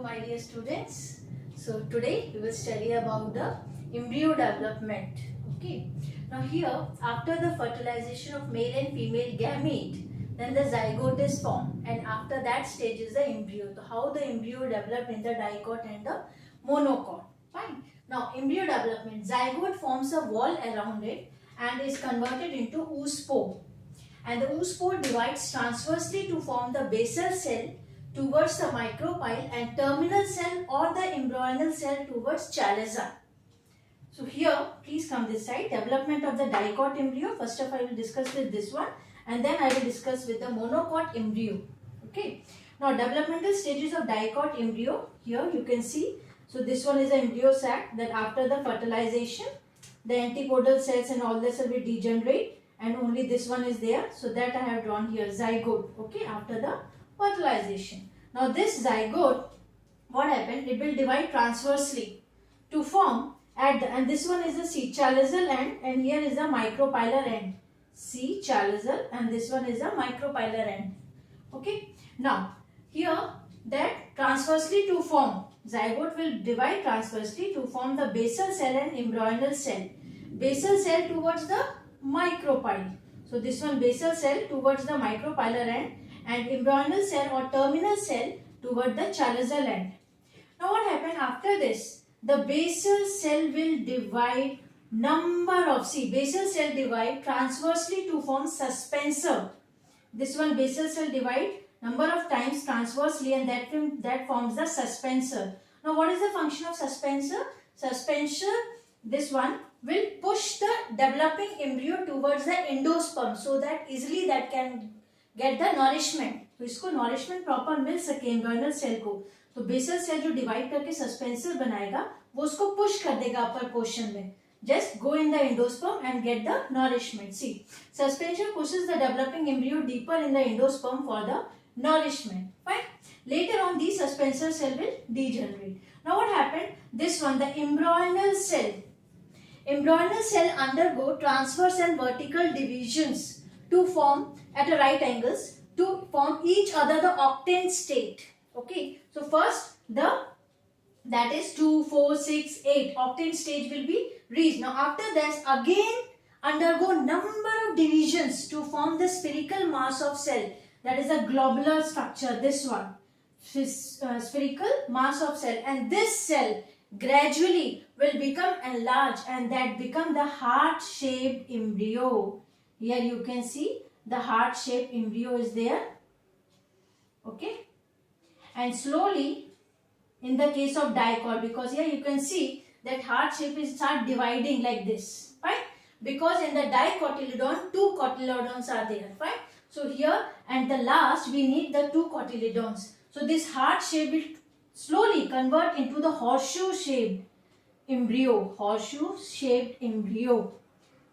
my dear students. So today we will study about the embryo development. Okay. Now here, after the fertilization of male and female gamete, then the zygote is formed, and after that stage is the embryo. So how the embryo develop in the dicot and the monocot. Fine. Now embryo development, zygote forms a wall around it and is converted into oospore. And the oospore divides transversely to form the basal cell towards the micropyle and terminal cell or the embryonal cell towards chalaza. So here, please come this side. Development of the dicot embryo. First of all, I will discuss with this one, and then I will discuss with the monocot embryo. Okay. Now, developmental stages of dicot embryo. Here you can see. So this one is the embryo sac. That after the fertilization, the antipodal cells and all this will be degenerate, and only this one is there. So that I have drawn here, zygote. Okay. After the fertilization. Now this zygote, what happened? It will divide transversely to form at the, and this one is the C chalizal end, and here is the micropylar end. C chalizal, and this one is the micropylar end. Okay. Now here that transversely to form, zygote will divide transversely to form the basal cell and embryonal cell. Basal cell towards the micropyle. So this one basal cell towards the micropylar end, and embryonal cell or terminal cell toward the chalizal end. Now what happened after this? The basal cell will divide basal cell divide transversely to form suspensor. This one basal cell divide number of times transversely, and that forms the suspensor. Now what is the function of suspensor? Suspensor, this one will push the developing embryo towards the endosperm so that easily that can get the nourishment. तो इसको nourishment proper मिल सके embryonal cell को, तो basal cell जो divide करके suspensor बनाएगा वो उसको push कर देगा upper portion में. Just go in the endosperm and get the nourishment. See, suspension pushes the developing embryo deeper in the endosperm for the nourishment. Fine. Later on, these suspensor cell will degenerate. Now what happened? This one, the embryonal cell. Embryonal cell undergo transverse and vertical divisions to form at a right angles to form each other the octane state. Okay. So first that is 2, 4, 6, 8 octane stage will be reached. Now after this again undergo number of divisions to form the spherical mass of cell. That is a globular structure. This one, spherical mass of cell, and this cell gradually will become enlarged and that become the heart-shaped embryo. Here you can see the heart-shaped embryo is there. Okay. And slowly, in the case of dicot, because here you can see that heart shape is start dividing like this. Fine. Because in the dicotyledon, 2 cotyledons are there. Fine. So here and the last we need the 2 cotyledons. So this heart shape will slowly convert into the horseshoe shaped embryo. Horseshoe shaped embryo.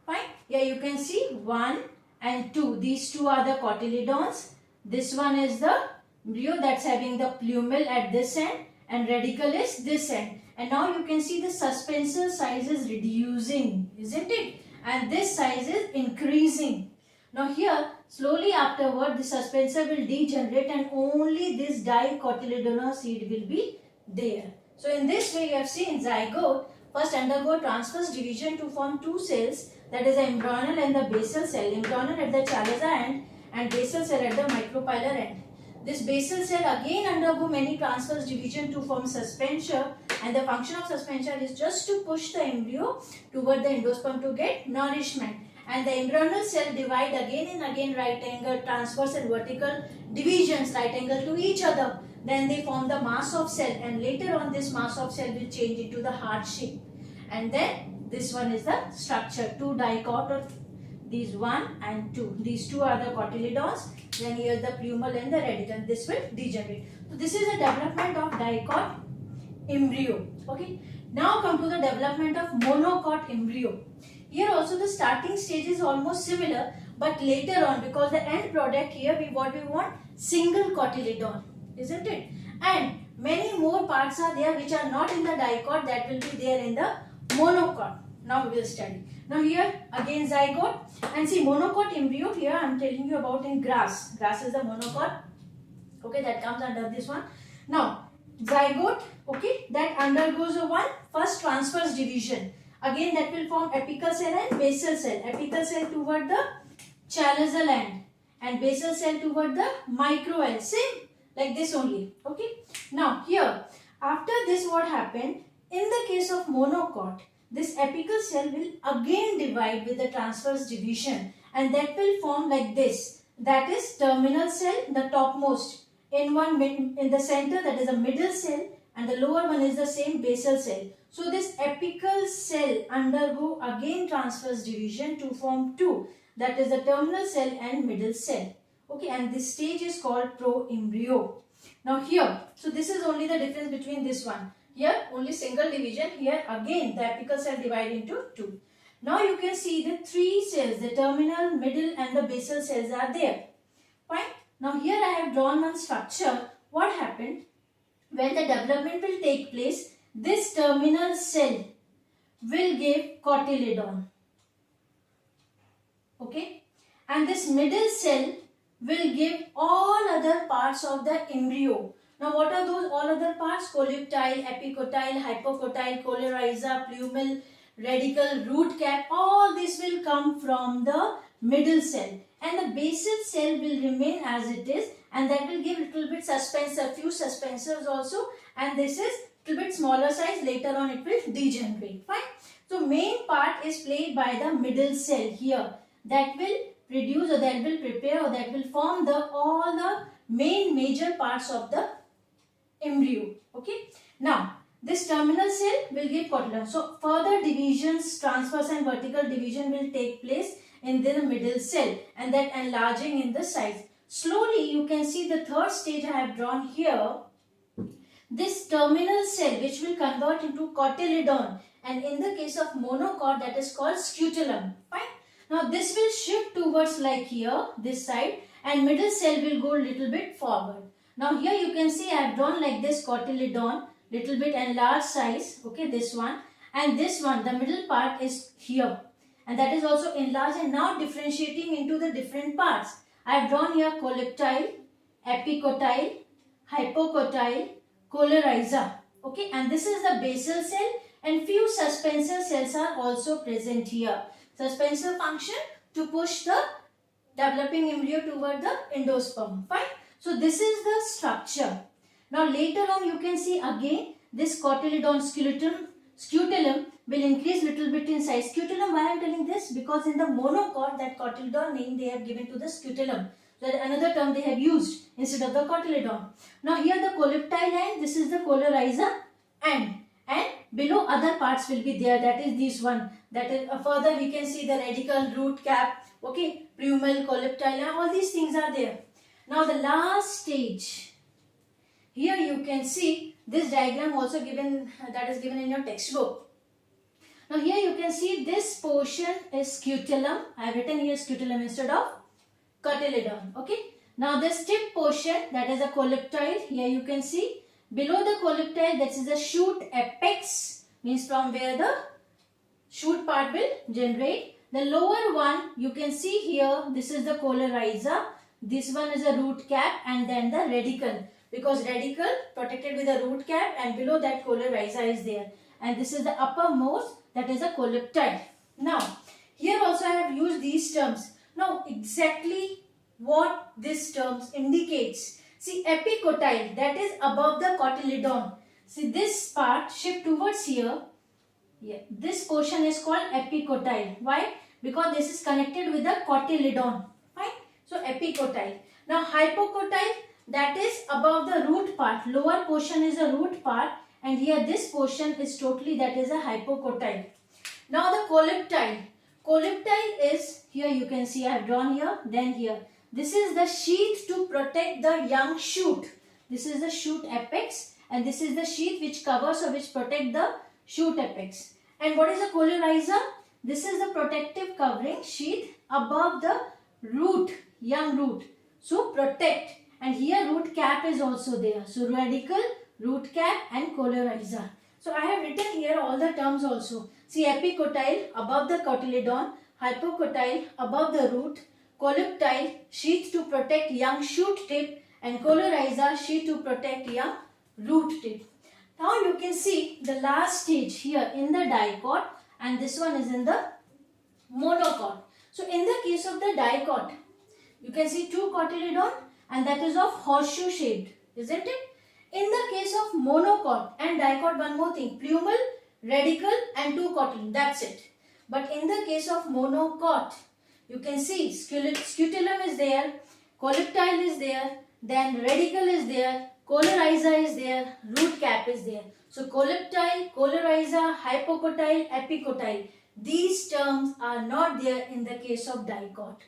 Fine. Here you can see 1 and 2. These 2 are the cotyledons. This one is the embryo that's having the plumule at this end, and radicle is this end. And now you can see the suspensor size is reducing, isn't it? And this size is increasing. Now here, slowly afterward, the suspensor will degenerate and only this dicotyledonous seed will be there. So in this way, you have seen zygote first undergo transverse division to form 2 cells, that is the embryonal and the basal cell. Embryonal at the chalaza end and basal cell at the micropylar end. This basal cell again undergo many transverse division to form suspensor, and the function of suspensor is just to push the embryo toward the endosperm to get nourishment. And the embryonal cell divide again and again right angle, transverse and vertical divisions right angle to each other. Then they form the mass of cell, and later on this mass of cell will change into the heart shape. And then this one is the structure, 2 dicot or these 1 and 2. These 2 are the cotyledons. Then here the plumule and the radicle. This will degenerate. So this is the development of dicot embryo. Okay. Now come to the development of monocot embryo. Here also the starting stage is almost similar, but later on, because the end product here we want single cotyledon, isn't it? And many more parts are there which are not in the dicot, that will be there in the monocot. Now we will study. Now here again zygote, and see monocot embryo here I am telling you about in grass. Grass is the monocot. Okay, that comes under this one. Now zygote, okay, that undergoes a first transverse division. Again that will form apical cell and basal cell. Apical cell toward the chalazial end and basal cell toward the micro end. Same like this only. Okay. Now here, after this what happened? In the case of monocot, this apical cell will again divide with the transverse division, and that will form like this. That is terminal cell, the topmost. In the center, that is a middle cell, and the lower one is the same basal cell. So this apical cell undergo again transverse division to form two. That is the terminal cell and middle cell. Okay, and this stage is called proembryo. Now here, so this is only the difference between this one. Here only single division. Here again the apical cell divide into two. Now you can see the three cells, the terminal, middle and the basal cells are there. Fine. Now here I have drawn one structure. What happened? When the development will take place, this terminal cell will give cotyledon. Okay. And this middle cell will give all other parts of the embryo. Now what are those all other parts? Coleoptile, epicotyle, hypocotyle, coleorhiza, plumule, radicle, root cap. All this will come from the middle cell. And the basal cell will remain as it is, and that will give little bit suspensor, few suspensors also, and this is little bit smaller size. Later on it will degenerate. Fine. So main part is played by the middle cell here. That will produce or that will prepare or that will form all the main major parts of the embryo. Okay. Now this terminal cell will give cotyledon. So further divisions, transverse and vertical division will take place in the middle cell, and that enlarging in the size. Slowly you can see the third stage I have drawn here. This terminal cell which will convert into cotyledon, and in the case of monocot that is called scutellum. Fine. Now this will shift towards like here, this side, and middle cell will go a little bit forward. Now here you can see I have drawn like this cotyledon, little bit enlarged size, okay, this one, and this one, the middle part is here, and that is also enlarged and now differentiating into the different parts. I have drawn here coleoptile, epicotyle, hypocotyle, coleorhiza, okay, and this is the basal cell, and few suspensor cells are also present here. Suspensor function to push the developing embryo toward the endosperm. Fine. So this is the structure. Now later on you can see again this cotyledon scutellum will increase little bit in size. Scutellum, why I am telling this? Because in the monocot, that cotyledon name they have given to the scutellum. So another term they have used instead of the cotyledon. Now here the coleoptile end, this is the coleorhiza end, and below other parts will be there. That is this one. That is further we can see the radicle, root cap, okay, plumule, coleoptile, all these things are there. Now the last stage. Here you can see this diagram also given, that is given in your textbook. Now here you can see this portion is scutellum. I have written here scutellum instead of cotyledon. Okay. Now this tip portion, that is a coleoptile. Here you can see below the coleoptile, that is the shoot apex, means from where the shoot part will generate. The lower one you can see here, this is the coleorhiza. This one is a root cap, and then the radicle, because radicle protected with a root cap, and below that coleorhiza is there, and this is the uppermost, that is a coleoptile. Now here also I have used these terms. Now exactly what these terms indicates. See, epicotyle, that is above the cotyledon. See, this part shift towards here. Yeah, this portion is called epicotyle. Why? Because this is connected with the cotyledon. Fine. So epicotyle. Now hypocotyle, that is above the root part. Lower portion is a root part, and here this portion is totally, that is a hypocotyle. Now the coleoptile. Coleoptile is, here you can see I have drawn here, then here. This is the sheath to protect the young shoot. This is the shoot apex, and this is the sheath which covers or which protect the shoot apex. And what is the coleorhiza? This is the protective covering sheath above the root, young root. So protect, and here root cap is also there. So radicle, root cap and coleorhiza. So I have written here all the terms also. See, epicotyle above the cotyledon, hypocotyle above the root, coleoptile sheath to protect young shoot tip, and coleorhiza sheath to protect young root tip. Now you can see the last stage here in the dicot, and this one is in the monocot. So in the case of the dicot, you can see two cotyledon and that is of horseshoe shaped, isn't it? In the case of monocot and dicot, one more thing, plumal, radical and two cotyledon, that's it. But in the case of monocot, you can see scutellum is there, colectile is there, then radical is there, coleorrhiza is there, root cap is there. So colectile, coleorrhiza, hypocotyle, epicotyle, these terms are not there in the case of dicot.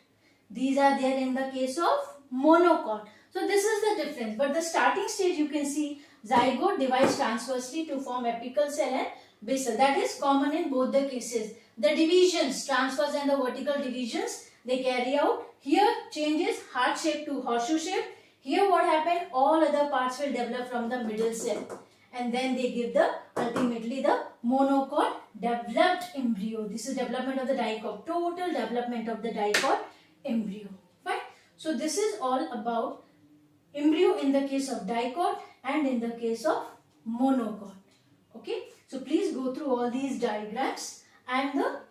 These are there in the case of monocot. So this is the difference. But the starting stage, you can see zygote divides transversely to form apical cell and basal. That is common in both the cases. The divisions, transverse and the vertical divisions, they carry out. Here changes heart shape to horseshoe shape. Here what happened? All other parts will develop from the middle cell. And then they give the ultimately the monocot developed embryo. This is development of the dicot. Total development of the dicot embryo. Fine. So this is all about embryo in the case of dicot and in the case of monocot. Okay. So please go through all these diagrams and the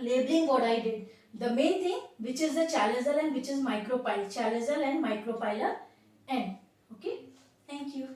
labeling what I did. The main thing, which is the chalazion and which is micropyle. Chalazion and micropylar end. Okay. Thank you.